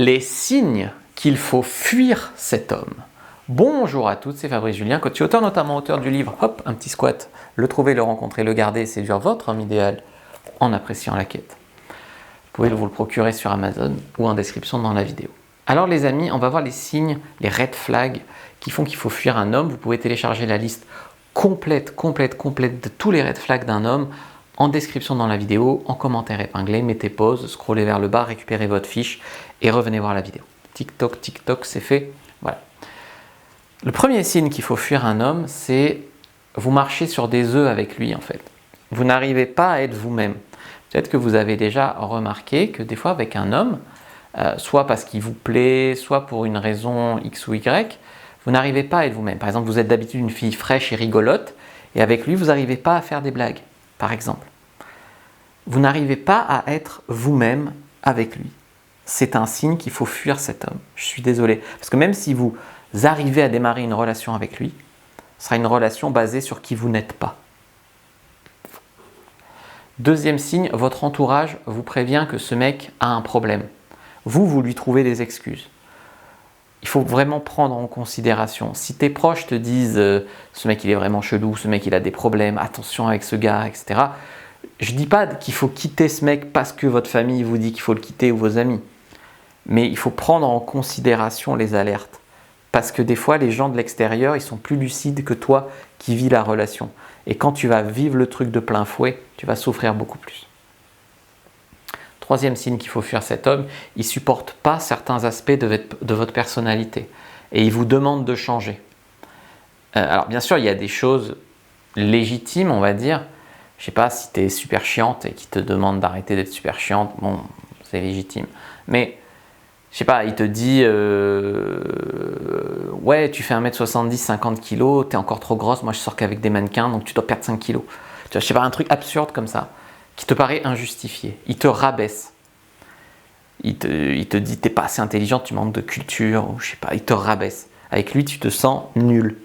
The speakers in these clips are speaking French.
les signes qu'il faut fuir cet homme. Bonjour à tous, c'est Fabrice Julien, coach et auteur, notamment auteur du livre Hop, un petit squat, le trouver, le rencontrer, le garder et séduire votre homme idéal en appréciant la quête. Vous pouvez vous le procurer sur Amazon ou en description dans la vidéo. Alors les amis, on va voir les signes, les red flags qui font qu'il faut fuir un homme. Vous pouvez télécharger la liste complète de tous les red flags d'un homme en description dans la vidéo, en commentaire épinglé, mettez pause, scrollez vers le bas, récupérez votre fiche et revenez voir la vidéo. TikTok, c'est fait. Voilà. Le premier signe qu'il faut fuir un homme, c'est vous marchez sur des œufs avec lui en fait. Vous n'arrivez pas à être vous-même. Peut-être que vous avez déjà remarqué que des fois avec un homme, soit parce qu'il vous plaît, soit pour une raison X ou Y, vous n'arrivez pas à être vous-même. Par exemple, vous êtes d'habitude une fille fraîche et rigolote, et avec lui, vous n'arrivez pas à faire des blagues, par exemple. Vous n'arrivez pas à être vous-même avec lui. C'est un signe qu'il faut fuir cet homme. Je suis désolé. Parce que même si vous arrivez à démarrer une relation avec lui, ce sera une relation basée sur qui vous n'êtes pas. Deuxième signe, votre entourage vous prévient que ce mec a un problème. Vous lui trouvez des excuses. Il faut vraiment prendre en considération. Si tes proches te disent ce mec il est vraiment chelou, ce mec il a des problèmes, attention avec ce gars, etc. Je ne dis pas qu'il faut quitter ce mec parce que votre famille vous dit qu'il faut le quitter ou vos amis. Mais il faut prendre en considération les alertes. Parce que des fois, les gens de l'extérieur, ils sont plus lucides que toi qui vis la relation. Et quand tu vas vivre le truc de plein fouet, tu vas souffrir beaucoup plus. Troisième signe qu'il faut fuir cet homme, il ne supporte pas certains aspects de votre personnalité. Et il vous demande de changer. Alors bien sûr, il y a des choses légitimes, on va dire. Je ne sais pas si tu es super chiante et qu'il te demande d'arrêter d'être super chiante, bon, c'est légitime. Mais je sais pas, il te dit ouais, tu fais 1m70, 50 kg, t'es encore trop grosse, moi je sors qu'avec des mannequins, donc tu dois perdre 5 kg. Tu vois, je sais pas, un truc absurde comme ça, qui te paraît injustifié. Il te rabaisse. Il te dit t'es pas assez intelligente, tu manques de culture, ou je sais pas, il te rabaisse. Avec lui, tu te sens nul.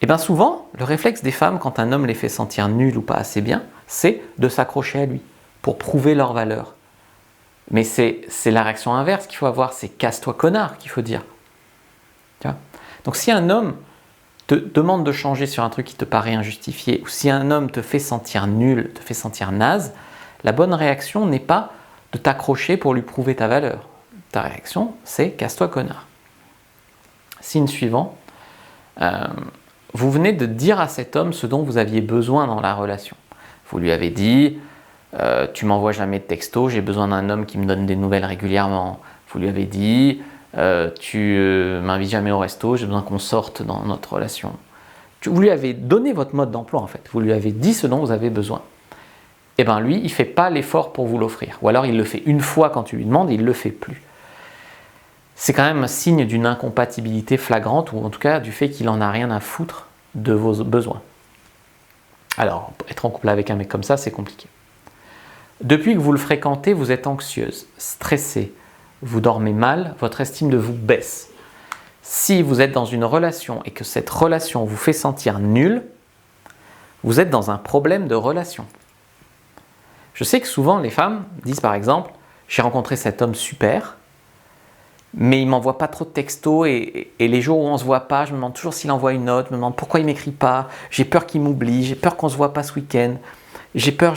Et bien souvent, le réflexe des femmes, quand un homme les fait sentir nuls ou pas assez bien, c'est de s'accrocher à lui, pour prouver leur valeur. Mais c'est la réaction inverse qu'il faut avoir, c'est casse-toi connard qu'il faut dire. Tu vois ? Donc si un homme te demande de changer sur un truc qui te paraît injustifié, ou si un homme te fait sentir nul, te fait sentir naze, la bonne réaction n'est pas de t'accrocher pour lui prouver ta valeur. Ta réaction, c'est casse-toi connard. Signe suivant, vous venez de dire à cet homme ce dont vous aviez besoin dans la relation. Vous lui avez dit tu m'envoies jamais de texto, j'ai besoin d'un homme qui me donne des nouvelles régulièrement. Vous lui avez dit tu m'invites jamais au resto, j'ai besoin qu'on sorte dans notre relation. Vous lui avez donné votre mode d'emploi en fait, vous lui avez dit ce dont vous avez besoin. Et bien lui, il ne fait pas l'effort pour vous l'offrir. Ou alors il le fait une fois quand tu lui demandes, il ne le fait plus. C'est quand même un signe d'une incompatibilité flagrante, ou en tout cas du fait qu'il n'en a rien à foutre de vos besoins. Alors, être en couple avec un mec comme ça, c'est compliqué. Depuis que vous le fréquentez, vous êtes anxieuse, stressée, vous dormez mal, votre estime de vous baisse. Si vous êtes dans une relation et que cette relation vous fait sentir nul, vous êtes dans un problème de relation. Je sais que souvent les femmes disent par exemple « j'ai rencontré cet homme super, mais il ne m'envoie pas trop de textos et les jours où on ne se voit pas, je me demande toujours s'il envoie une note, je me demande pourquoi il ne m'écrit pas, j'ai peur qu'il m'oublie, j'ai peur qu'on ne se voit pas ce week-end, j'ai peur. »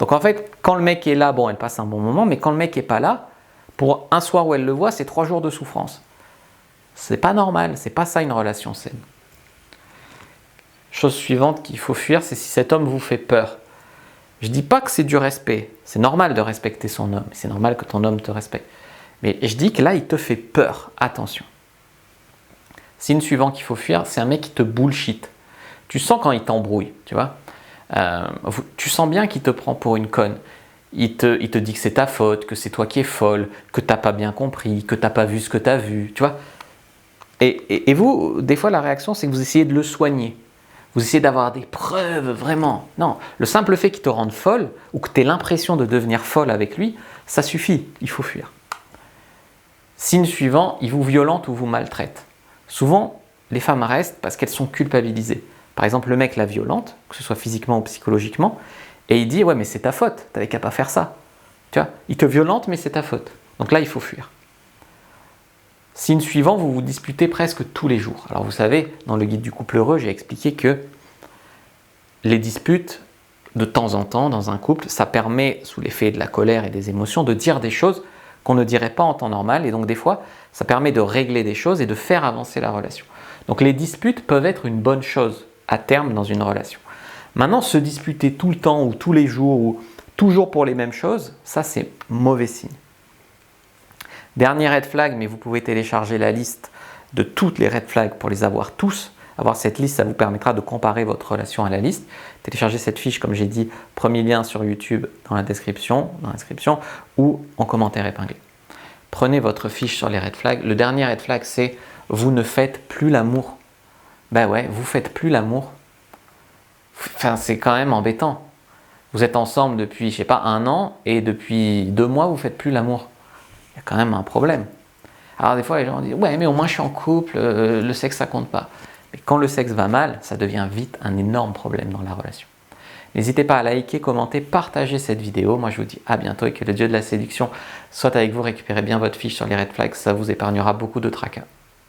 Donc en fait, quand le mec est là, bon, elle passe un bon moment, mais quand le mec n'est pas là, pour un soir où elle le voit, c'est 3 jours de souffrance. C'est pas normal, c'est pas ça une relation saine. Chose suivante qu'il faut fuir, c'est si cet homme vous fait peur. Je dis pas que c'est du respect, c'est normal de respecter son homme, c'est normal que ton homme te respecte. Mais je dis que là, il te fait peur, attention. Signe suivant qu'il faut fuir, c'est un mec qui te bullshit. Tu sens quand il t'embrouille, tu vois. Tu sens bien qu'il te prend pour une conne. Il te dit que c'est ta faute, que c'est toi qui es folle, que tu n'as pas bien compris, que tu n'as pas vu ce que tu as vu, tu vois. Et vous, des fois, la réaction, c'est que vous essayez de le soigner. Vous essayez d'avoir des preuves, vraiment. Non, le simple fait qu'il te rende folle, ou que tu aies l'impression de devenir folle avec lui, ça suffit, il faut fuir. Signe suivant, il vous violente ou vous maltraite. Souvent, les femmes restent parce qu'elles sont culpabilisées. Par exemple, le mec la violente, que ce soit physiquement ou psychologiquement, et il dit « ouais mais c'est ta faute, t'avais qu'à pas faire ça ». Tu vois, il te violente mais c'est ta faute. Donc là, il faut fuir. Signe suivant, vous vous disputez presque tous les jours. Alors vous savez, dans le guide du couple heureux, j'ai expliqué que les disputes, de temps en temps, dans un couple, ça permet, sous l'effet de la colère et des émotions, de dire des choses qu'on ne dirait pas en temps normal. Et donc des fois, ça permet de régler des choses et de faire avancer la relation. Donc les disputes peuvent être une bonne chose à terme dans une relation. Maintenant, se disputer tout le temps ou tous les jours ou toujours pour les mêmes choses, ça c'est mauvais signe. Dernier red flag, mais vous pouvez télécharger la liste de toutes les red flags pour les avoir tous. Avoir cette liste, ça vous permettra de comparer votre relation à la liste. Téléchargez cette fiche, comme j'ai dit, premier lien sur YouTube dans la description, ou en commentaire épinglé. Prenez votre fiche sur les red flags. Le dernier red flag, c'est vous ne faites plus l'amour. Ben ouais, vous faites plus l'amour. Enfin, c'est quand même embêtant. Vous êtes ensemble depuis, je sais pas, 1 an et depuis 2 mois, vous faites plus l'amour. Il y a quand même un problème. Alors des fois, les gens disent « Ouais, mais au moins je suis en couple, le sexe ça compte pas ». Mais quand le sexe va mal, ça devient vite un énorme problème dans la relation. N'hésitez pas à liker, commenter, partager cette vidéo. Moi je vous dis à bientôt et que le dieu de la séduction soit avec vous. Récupérez bien votre fiche sur les red flags, ça vous épargnera beaucoup de tracas.